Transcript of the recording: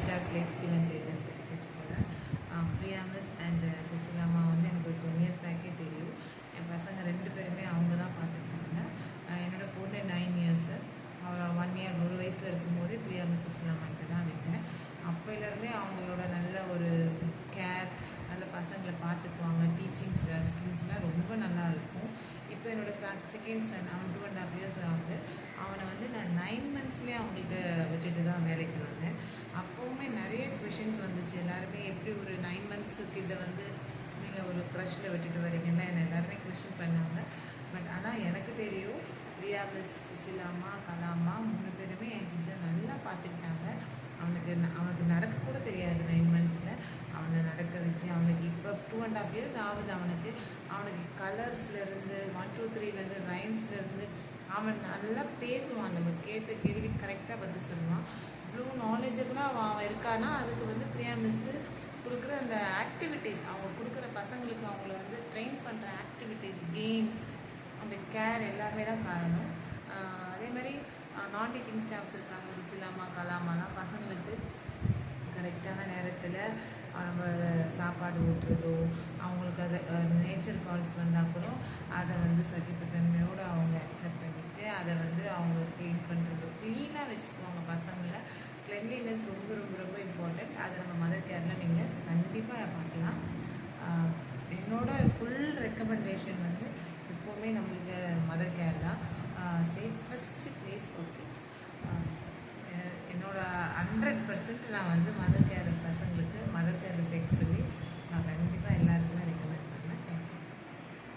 Sweetheart Place Pilanterian பற்றி பேச போகிறேன். பிரியா மிஸ் அண்ட் சுசிலாமா வந்து எனக்கு ஒரு 10 இயர்ஸ் பேக்கே தெரியும். என் பசங்க 2 பேருமே அவங்க தான் பார்த்துக்கிட்டாங்க. என்னோடய பொண்ணு 9 இயர்ஸு. அவள் 1 இயர் 1 வயசில் இருக்கும்போதே பிரியா மிஸ் சுசிலாமான்ட்டு தான் விட்டேன். அப்போலேருந்தே அவங்களோட நல்ல ஒரு கேர், நல்ல பசங்களை பார்த்துக்குவாங்க. டீச்சிங் ஸ்கில்ஸ்லாம் ரொம்ப நல்லா இருக்கும். இப்போ என்னோடய செகண்ட் சன், அவன் 2.5 இயர்ஸ் ஆகுது. அவனை வந்து நான் 9 மந்த்ஸ்லேயே அவங்கள்ட்ட விட்டுட்டு தான் வேலைக்கு வந்தேன். அப்போவுமே நிறைய கொஷின்ஸ் வந்துச்சு. எல்லாருமே எப்படி ஒரு 9 மந்த்ஸ் கிட்ட வந்து நீங்கள் ஒரு க்ரஷில் விட்டுட்டு வரீங்கன்னா என்னை எல்லாருமே கொஷின் பண்ணாங்க. பட் ஆனால் எனக்கு தெரியும், பிரியா மிஸ், சுசிலாமா, கலாமா 3 பேருமே என்கிட்ட நல்லா பார்த்துக்கிட்டாங்க. அவனுக்கு நடக்க கூட தெரியாது 9 மந்த்ஸில். அவனை நடக்க வச்சு அவனுக்கு இப்போ 2.5 இயர்ஸ் ஆகுது. அவனுக்கு கலர்ஸ்லேருந்து 1 2 3லேருந்து ரைம்ஸ்லேருந்து அவன் நல்லா பேசுவான். நம்ம கேட்ட கேள்வி கரெக்டாக பதில் சொல்லுவான். இவ்வளோ நாலேஜபிளாக அவன் இருக்கான்னா அதுக்கு வந்து பிரியா மிஸ்ஸு கொடுக்குற அந்த ஆக்டிவிட்டீஸ், அவங்க கொடுக்குற பசங்களுக்கு அவங்கள வந்து ட்ரெயின் பண்ணுற ஆக்டிவிட்டீஸ், கேம்ஸ், அந்த கேர் எல்லாமே தான் காரணம். அதே மாதிரி நான் டீச்சிங் ஸ்டாஃப்ஸ் இருக்காங்க. சுசிலாமா, கலாமாலாம் பசங்களுக்கு கரெக்டான நேரத்தில் நம்ம சாப்பாடு ஊட்டுறதோ, அவங்களுக்கு அதை நேச்சர் கால்ஸ் வந்தால் கூட அதை வந்து சகிப்புத்தன்மையோடு அவங்க அக்செப்ட் பண்ணிவிட்டு அதை வந்து அவங்க க்ளீன் பண்ணுறதோ, க்ளீனாக வச்சுக்குவாங்க பசங்களை. கிளென்லினஸ் ரொம்ப ரொம்ப ரொம்ப இம்பார்ட்டண்ட். அதை நம்ம மதர் கேரில் நீங்கள் கண்டிப்பாக பார்க்கலாம். என்னோட ஃபுல் ரெக்கமெண்டேஷன் வந்து எப்போவுமே நம்மளுக்கு மதர் கேர் தான் சேஃபஸ்ட் பிளேஸ் ஃபார் கிட்ஸ். என்னோட 100% நான் வந்து மதர் கேர் பசங்களுக்கு மதர் கேரில் சேர்க்க சொல்லி நான் கண்டிப்பாக எல்லாருக்கும்